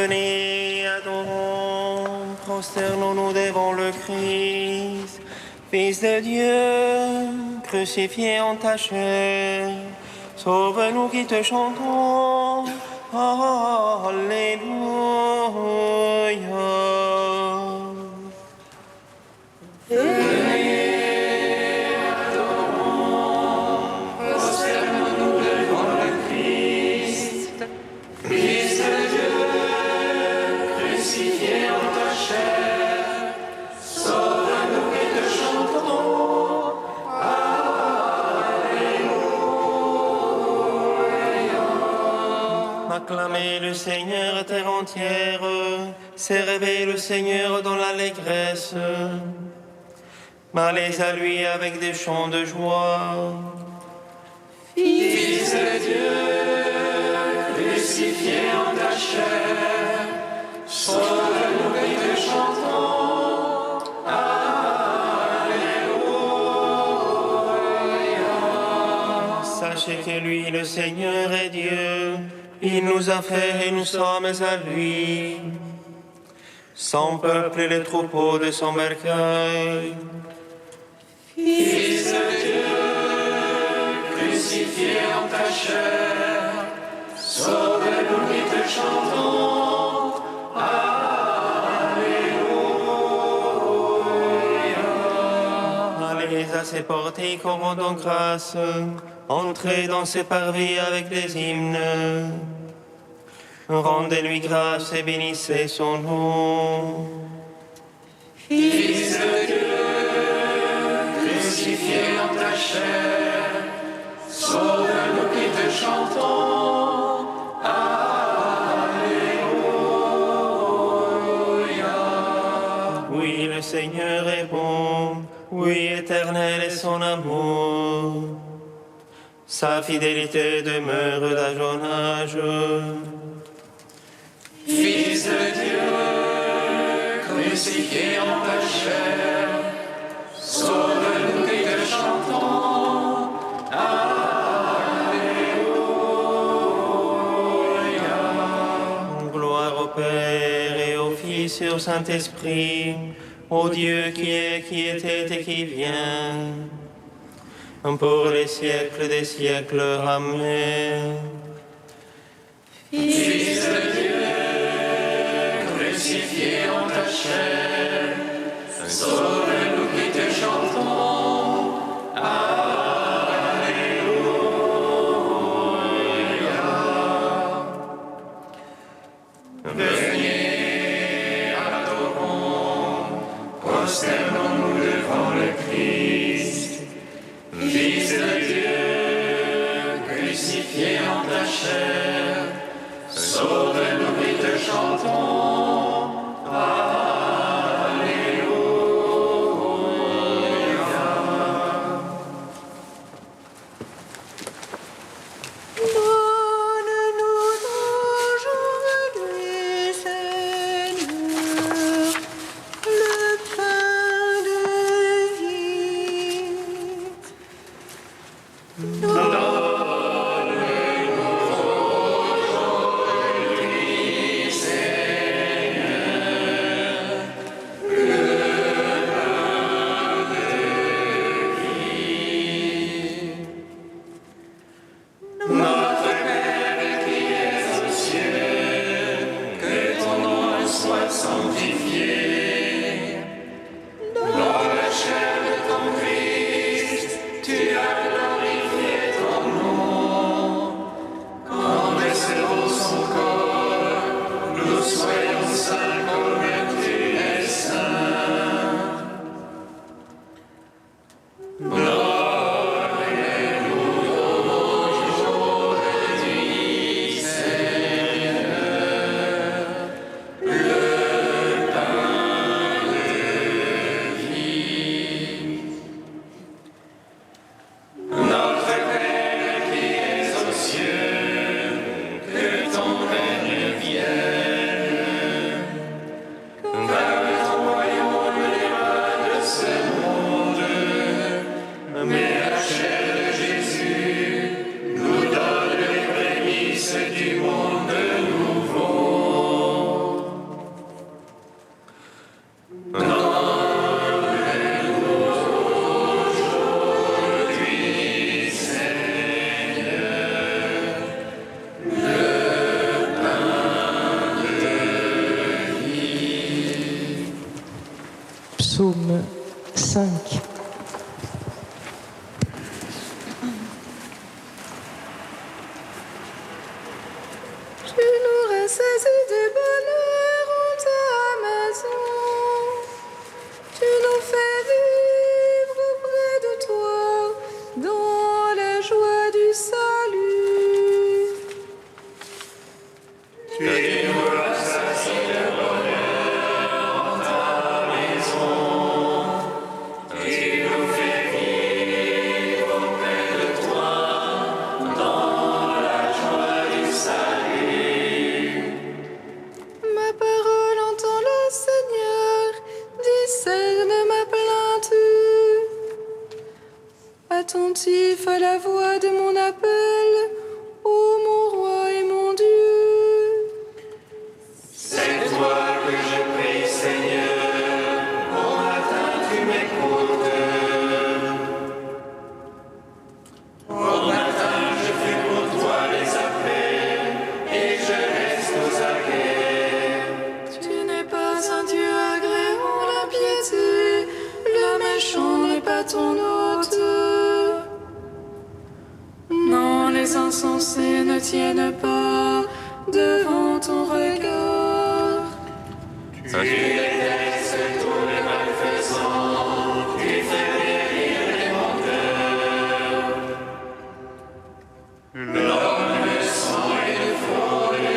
Venez, adorons, prosternons-nous devant le Christ, Fils de Dieu, crucifié en ta chair. Sauve-nous qui te chantons. Alléluia. Acclamez le Seigneur, terre entière, servez le Seigneur dans l'allégresse. Allez à lui avec des chants de joie. Fils de Dieu, crucifié en ta chair, sauve-nous et te chantons. Alléluia. Sachez que lui, le Seigneur, est Dieu. Il nous a fait et nous sommes à lui. Son peuple et les troupeaux de son bercail. Fils de Dieu, crucifié en ta chair, sauve-nous et te chantons. Alléluia. Allez à ses portiques, rendons grâce. Entrez dans ses parvis avec des hymnes. Rendez-lui grâce et bénissez son nom. Fils de Dieu, crucifié en ta chair, sauve-nous qui te chantons. Alléluia. Oui, le Seigneur est bon. Oui, éternel est son amour. Sa fidélité demeure d'âge en âge. Fils de Dieu, crucifié en ta chair, sauve-nous et te chantons. Alléluia. Gloire au Père et au Fils et au Saint-Esprit, au Dieu qui est, qui était et qui vient, pour les siècles des siècles. Amen. Fils de Dieu, crucifié en ta chair, sauve-nous qui te chantons. Alléluia. Venez, adorons, prosternons-nous devant le Christ, Fils de Dieu, crucifié en ta chair, sauve-nous et te chantons. Donne-nous aujourd'hui, Seigneur, le pain de vie. Notre Père qui es aux cieux, que ton nom soit sanctifié. Dans la chair de ton Christ, tu as glorifié Psaume 5. Tu nous rassasies de bonheur en ta maison. Tu nous fais vivre auprès de toi dans la joie du salut. Tu nous rassasies de bonheur en ta maison. Tu nous fais vivre auprès de toi dans la joie du salut. Ma parole entends-la, Seigneur, discerne ma plainte. Attentif à la voix de mon appel, ô mon roi et mon Dieu. C'est toi que je prie, Seigneur. Au matin, tu m'écoutes. Au matin, je fais pour toi les appels et je reste aux aguets. Tu n'es pas un Dieu agréant l'impiété, le méchant n'est pas ton hôte. Non, les insensés ne tiennent pas devant ton regard. Tu détestes tous les malfaisants, tu fais périr les menteurs. L'homme de sang et de fraude,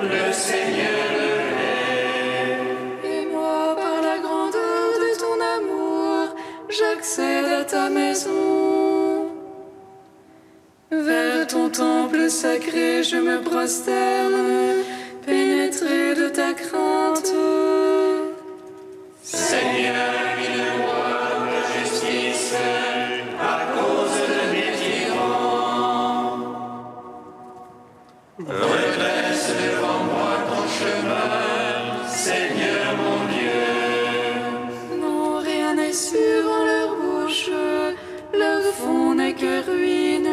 le Seigneur le hait. Et moi, par la grandeur de ton amour, j'accède à ta maison. Vers ton temple sacré, je me prosterne, pénétré de ta crainte. Seigneur, guide-moi dans la justice à cause de mes tyrans. Redresse devant moi ton chemin, Seigneur mon Dieu. Non, rien n'est sûr en leur bouche, leur fond n'est que ruine.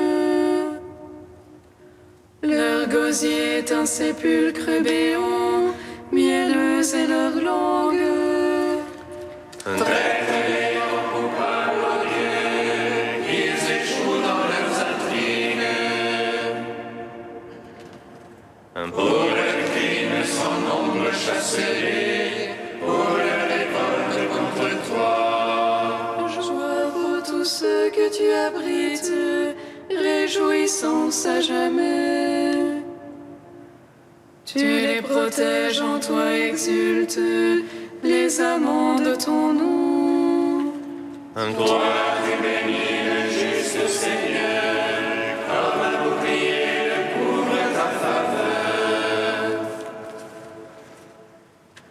Leur gosier est un sépulcre béant, mielleuse est leur langue. Traite-les en coupables, ô Dieu, qu'ils échouent dans leurs intrigues. Pour le crime sans nombre chassez-les, pour leur révolte contre toi. Joie pour tous ceux que tu abrites, réjouissance à jamais. Tu les protèges en toi, exultent les amants de ton nom. Toi, tu bénis le juste Seigneur, comme un bouclier le couvre ta faveur.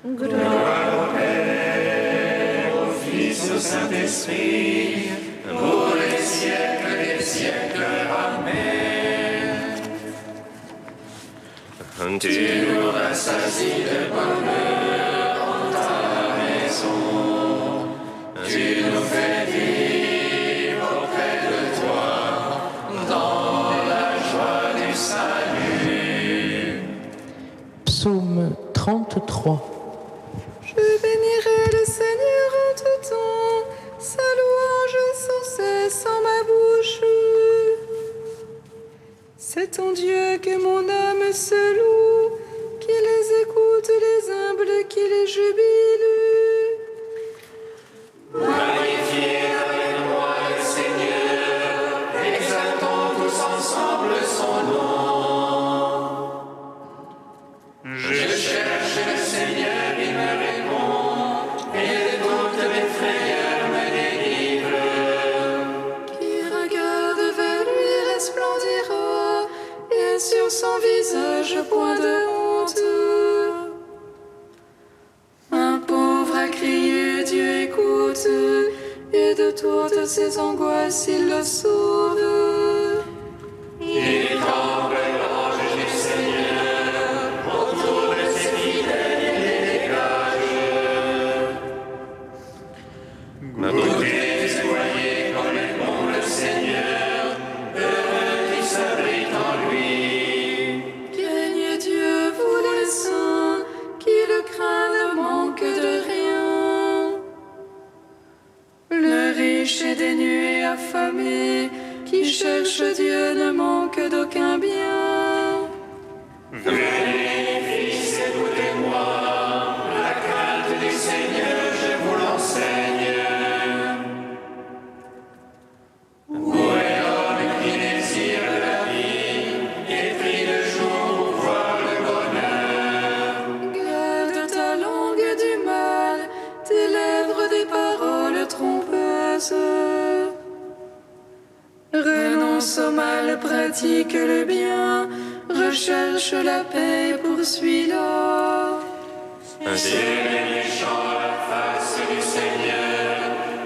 Gloire au Père, au Fils, au Saint-Esprit, pour les siècles des siècles. Amen. Tu nous rassasies de bonheur en ta maison. Tu nous fais vivre auprès de toi dans la joie du salut. Psaume 33. Je bénirai le Seigneur en tout temps, sa louange sans cesse en ma bouche. C'est en Dieu que mon âme se loue, qui les écoute, les humbles, qui les jubile. Magnifiez avec moi le Seigneur, exaltons tous ensemble son nom. Je cherche le Seigneur, il me répond, et de toutes mes frayeurs me délivre. Qui regarde vers lui resplendira, et sur son visage point de honte. Un pauvre a crié, Dieu écoute, et de toutes ses angoisses il le sauve. Il tremble l'ange du Seigneur, autour de ses fidèles il les dégage. Goûtez et voyez comme est bon le Seigneur, heureux qui s'abrite en lui. Craignez Dieu, vous les saints, qui le craignent ne manque de rien. cherche Dieu ne manque d'aucun bien. Venez, fils, écoutez-moi, la crainte du Seigneur, je vous l'enseigne. Où est l'homme qui désire la vie et prie le jour pour voir le bonheur? Garde ta langue du mal, tes lèvres des paroles trompeuses. Renonce au mal, pratique le bien, recherche la paix, poursuis-la. C'est les méchants à la face du Seigneur,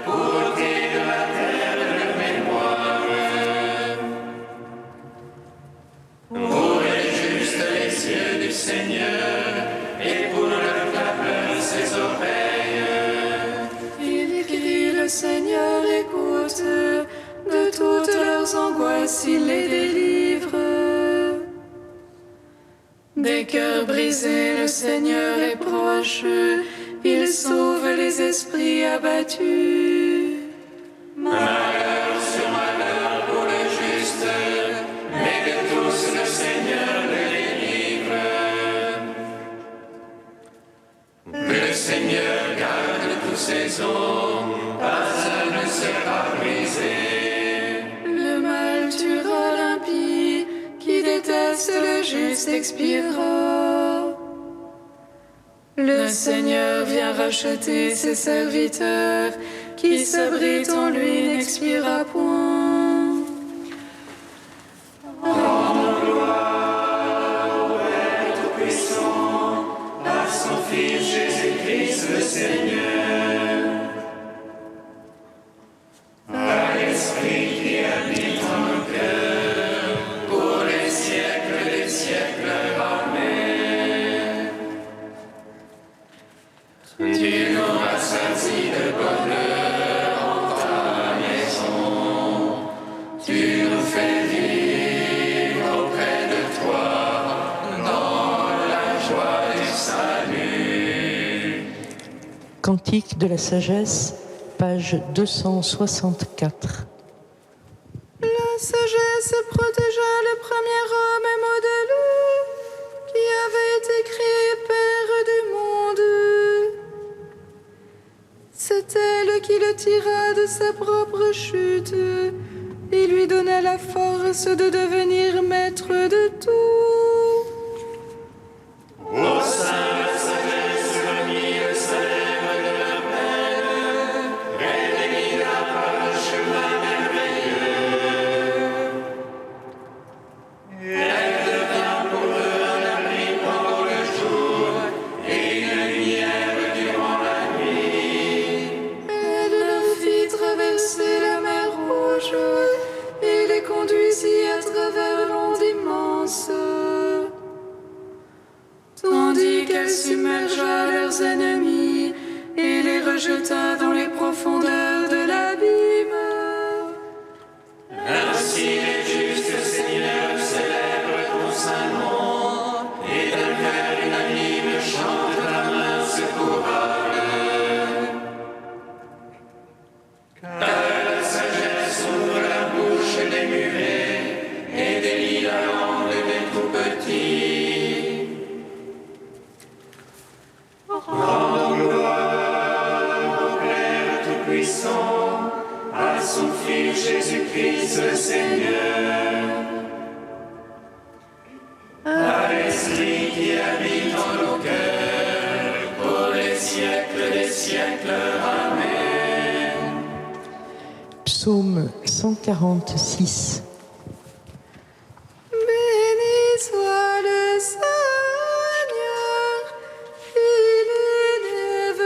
pour ôter de la terre leur mémoire. Pour les justes les yeux du Seigneur, et pour leur clameur ses oreilles. Il crie, le Seigneur écoute, de toutes leurs angoisses il les délivre. Des cœurs brisés, le Seigneur est proche, il sauve les esprits abattus. Malheur sur malheur pour le juste, mais de tous le Seigneur le délivre. Le Seigneur garde tous ses hommes, pas un ne sera brisé. Le mal tuera l'impie, qui déteste le juste expirera. Le Seigneur vient racheter ses serviteurs, qui s'abrite en lui n'expira point. Rendons gloire au Père Tout-Puissant, à son Fils Jésus-Christ le Seigneur, à l'Esprit qui habite en nos cœurs, pour les siècles des siècles. Amen. Tu nous rassasies de bonheur en ta maison, tu nous fais vivre auprès de toi dans la joie du salut. Cantique de la sagesse, page 264. La sagesse protégea le premier homme et modèle qui avait été créé Père du monde. C'est elle qui le tira de sa propre chute et lui donna la force de devenir maître de tout. Au sein de la sagesse, remis le célèbre de leur peine, elle les guida par le chemin merveilleux. Elle devint pour eux un abri pendant le jour et une lumière durant la nuit. Elle leur fit traverser la mer Rouge et les conduisit à travers l'onde immense. Tandis qu'elle submergea leurs ennemis et les rejeta dans les profondeurs de l'abîme. Ainsi les justes Seigneurs célèbrent ton saint nom et d'un cœur unanime chantent la main secourable. Car la sagesse ouvre la bouche des muets et délie la langue des tout petits. Rendons gloire au Père Tout-Puissant, à son Fils Jésus-Christ le Seigneur, à l'Esprit qui habite en nos cœurs, pour les siècles des siècles. Amen. Psaume 146. Béni soit le Seigneur, il élève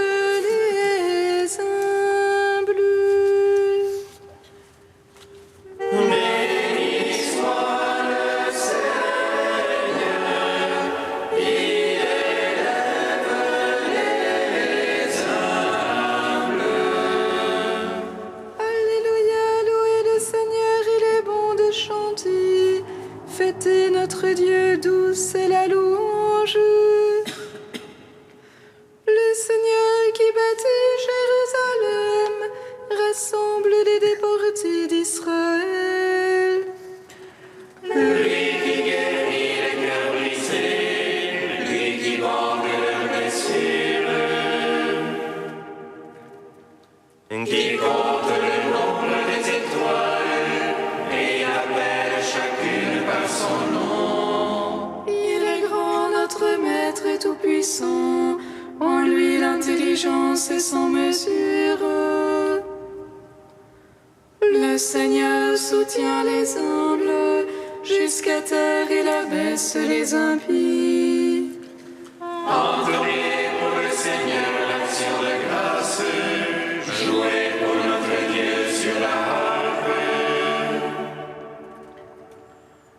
les humbles. Béni soit le Seigneur, il élève les humbles. Alléluia, louez le Seigneur, il est bon de chanter. Fêtez notre Dieu, douce est la louange. Le Seigneur qui bâtit Jérusalem rassemble les déportés d'Israël. abondance et sans mesure. Le Seigneur soutient les humbles, jusqu'à terre il abaisse les impies. Entonnez pour le Seigneur l'action de grâce, jouez pour notre Dieu sur la harpe.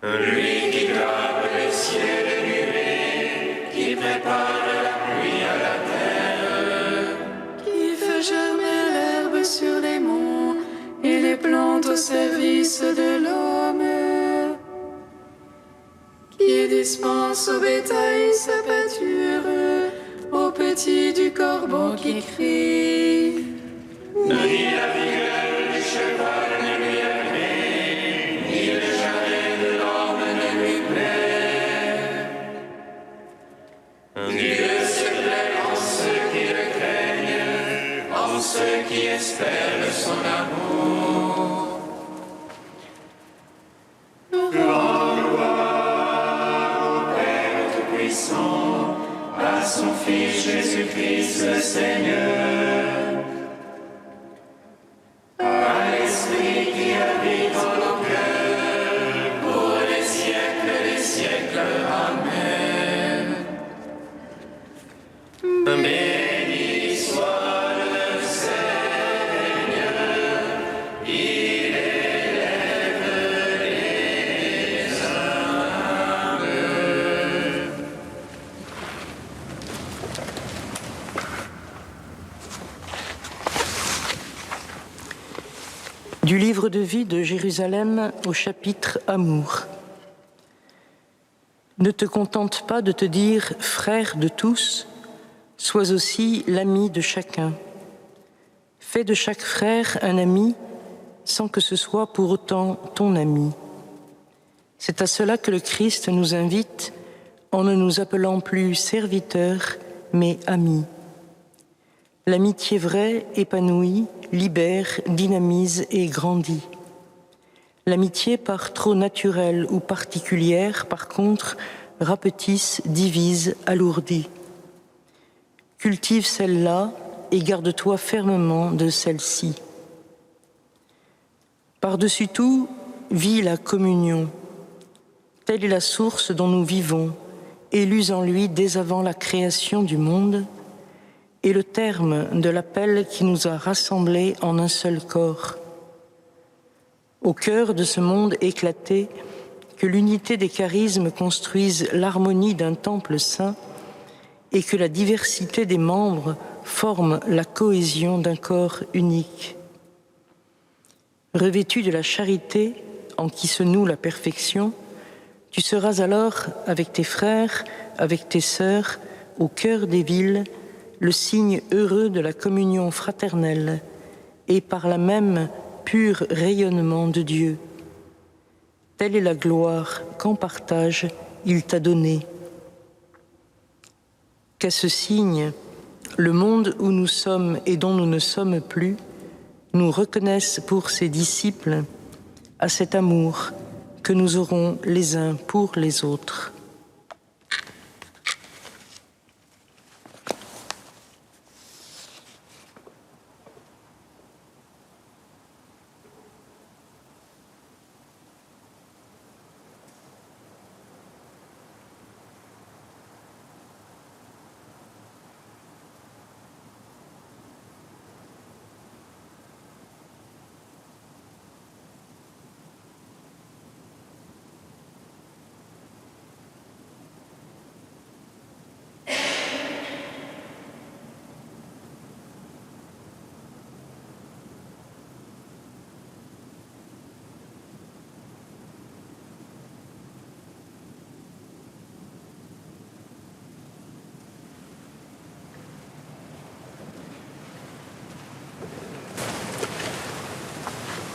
Lui qui grappe les cieux de nuées, qui prépare la pluie à la terre, Qui fait germer l'herbe sur les monts et les plantes au service de l'homme. Qui dispense au bétail sa pâture, aux petits du corbeau qui crie. ni la vigueur du cheval ne lui arrive, ni le jarret de l'homme ne lui plaît. Dieu se plaît en ceux qui le craignent, en ceux qui espèrent son amour. Grand gloire au Père Tout-Puissant, à son Fils Jésus-Christ le Seigneur, à l'Esprit qui habite en nos cœurs, pour les siècles des siècles. Amen. Béni soit le Seigneur, il élève les humbles. Du livre de vie de Jérusalem au chapitre Amour. Ne te contente pas de te dire frère de tous, sois aussi l'ami de chacun. Fais de chaque frère un ami sans que ce soit pour autant ton ami. C'est à cela que le Christ nous invite en ne nous appelant plus serviteurs mais amis. L'amitié vraie épanouit, libère, dynamise et grandit. L'amitié par trop naturelle ou particulière, par contre, rapetisse, divise, alourdit. Cultive celle-là et garde-toi fermement de celle-ci. Par-dessus tout, vis la communion. Telle est la source dont nous vivons, élus en lui dès avant la création du monde, et le terme de l'appel qui nous a rassemblés en un seul corps. Au cœur de ce monde éclaté, que l'unité des charismes construise l'harmonie d'un temple saint et que la diversité des membres forme la cohésion d'un corps unique. Revêtu de la charité en qui se noue la perfection, tu seras alors, avec tes frères, avec tes sœurs, au cœur des villes, le signe heureux de la communion fraternelle et par là même pur rayonnement de Dieu. Telle est la gloire qu'en partage il t'a donnée. Qu'à ce signe, le monde où nous sommes et dont nous ne sommes plus, nous reconnaisse pour ses disciples à cet amour que nous aurons les uns pour les autres.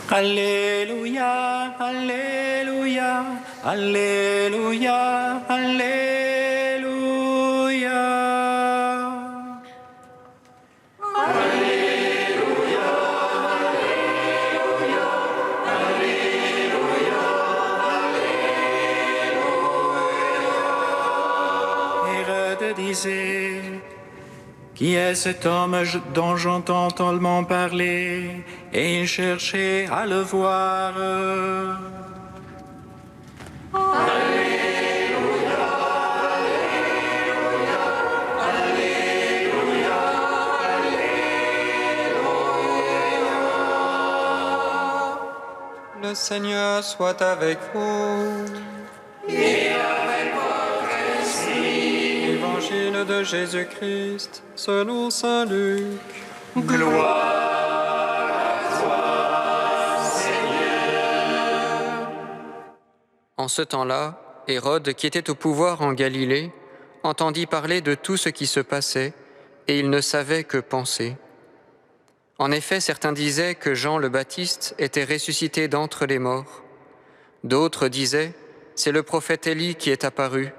Alléluia, Alléluia, Alléluia, Alléluia. Hérode disait: Qui est cet homme dont j'entends tellement parler et chercher à le voir? Le Seigneur soit avec vous. Et avec votre esprit. Évangile de Jésus-Christ selon saint Luc. Gloire à toi, Seigneur. En ce temps-là, Hérode, qui était au pouvoir en Galilée, entendit parler de tout ce qui se passait, et il ne savait que penser. En effet, certains disaient que Jean le Baptiste était ressuscité d'entre les morts. D'autres disaient, c'est le prophète Élie qui est apparu.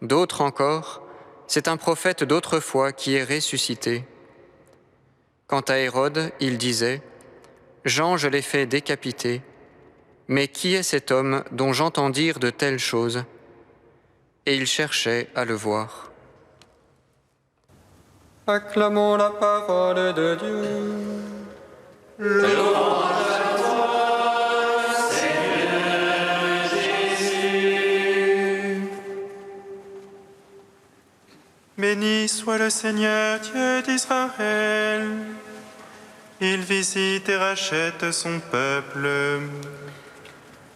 D'autres encore, c'est un prophète d'autrefois qui est ressuscité. Quant à Hérode, il disait, Jean, je l'ai fait décapiter. Mais qui est cet homme dont j'entends dire de telles choses? Et il cherchait à le voir. Acclamons la parole de Dieu. Louange à toi, Seigneur Jésus. Béni soit le Seigneur Dieu d'Israël. Il visite et rachète son peuple.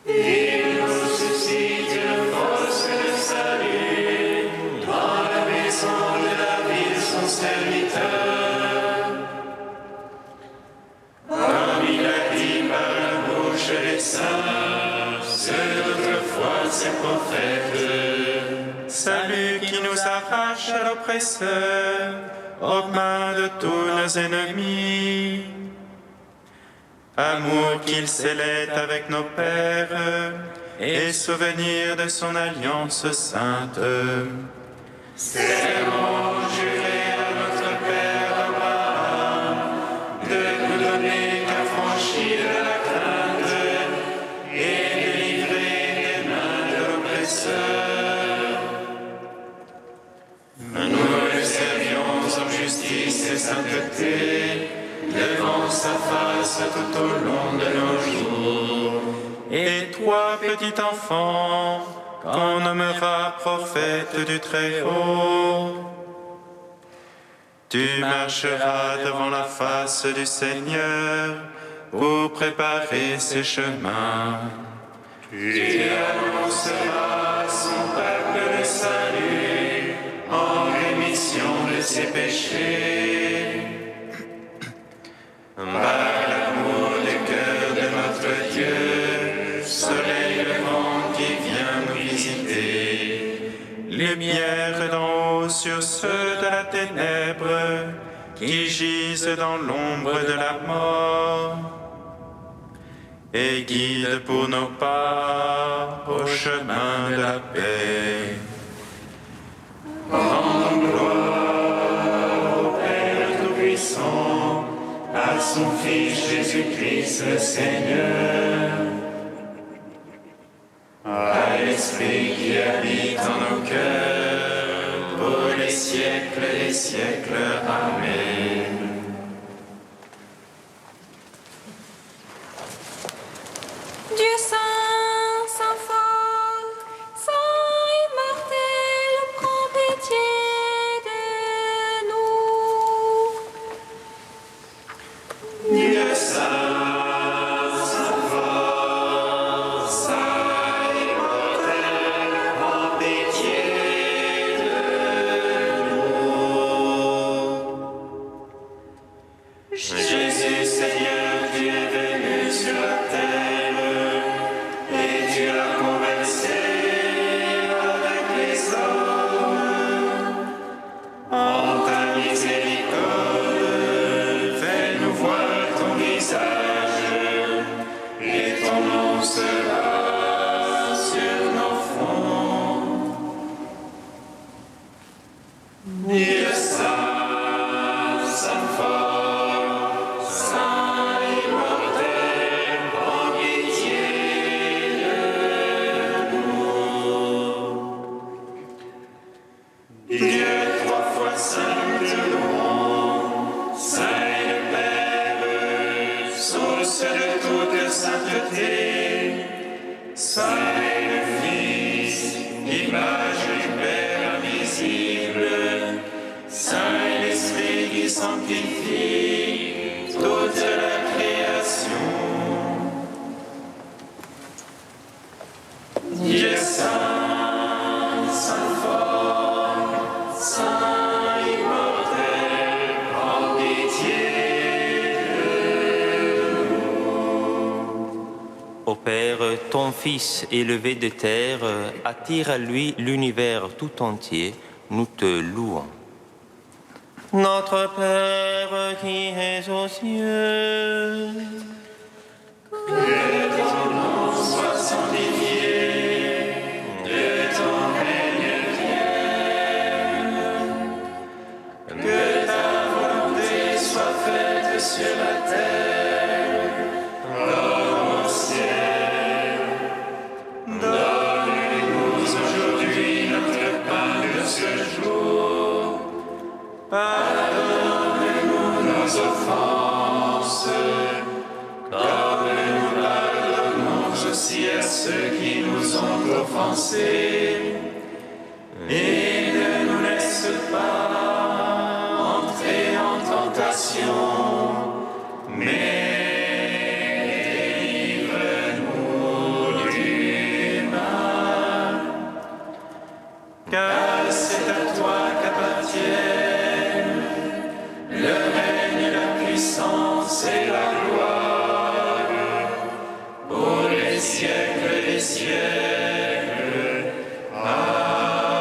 Il nous suscite une force de salut dans la maison de David, son serviteur. Comme il a dit par la bouche des saints, ceux d'autrefois ses prophètes. Salut qui nous arrache à l'oppresseur, aux mains de tous nos ennemis. Amour qu'il scellait avec nos pères, et souvenir de son alliance sainte. Serment juré à notre Père Abraham, de nous donner qu'affranchis de la crainte, et délivrer des mains de l'oppresseur. Nous le servions en justice et sainteté, devant sa face tout au long de nos jours. Et toi, petit enfant, qu'on nommera prophète du Très-Haut, tu marcheras devant la face du Seigneur pour préparer ses chemins. Tu annonceras à son peuple le salut en rémission de ses péchés. Par l'amour du cœur de notre Dieu, soleil levant qui vient nous visiter. Lumière d'en haut sur ceux de la ténèbre qui gisent dans l'ombre de la mort. Et guide pour nos pas au chemin de la paix. Rendons gloire au Père Tout-Puissant, à son Fils Jésus-Christ le Seigneur, à l'Esprit qui habite en nos cœurs, pour les siècles des siècles. Amen. Dieu saint, saint fort, saint immortel, prends pitié de nous. Dieu saint, saint fort, saint immortel, prends pitié de nous. Saint est le Fils, image du Père invisible. Saint est l'Esprit qui sanctifie toute la création. Dieu saint, saint fort, saint immortel, prends pitié de nous. Ô Père, ton Fils élevé de terre attire à lui l'univers tout entier. Nous te louons. Notre Père qui es aux cieux, Que ton nom soit sanctifié, que ton règne vienne, que ta volonté soit faite sur la terre comme au ciel. Donne-nous aujourd'hui notre pain de ce jour. Pardonne-nous nos offenses, comme nous pardonnons aussi à ceux qui nous ont offensés. Et ne nous laisse pas entrer en tentation, mais délivre-nous du mal. Car c'est à toi qu'appartiennent le règne, la puissance et la gloire pour les siècles des siècles. Amen.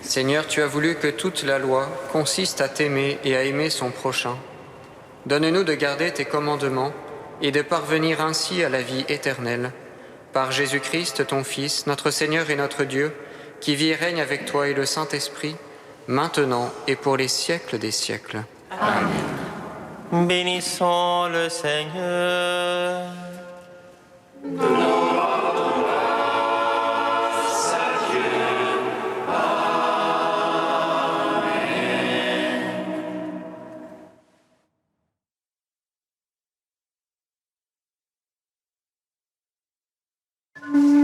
Seigneur, tu as voulu que toute la loi consiste à t'aimer et à aimer son prochain. Donne-nous de garder tes commandements et de parvenir ainsi à la vie éternelle. Par Jésus-Christ, ton Fils, notre Seigneur et notre Dieu, qui vit et règne avec toi et le Saint-Esprit, maintenant et pour les siècles des siècles. Amen. Bénissons le Seigneur. Amen.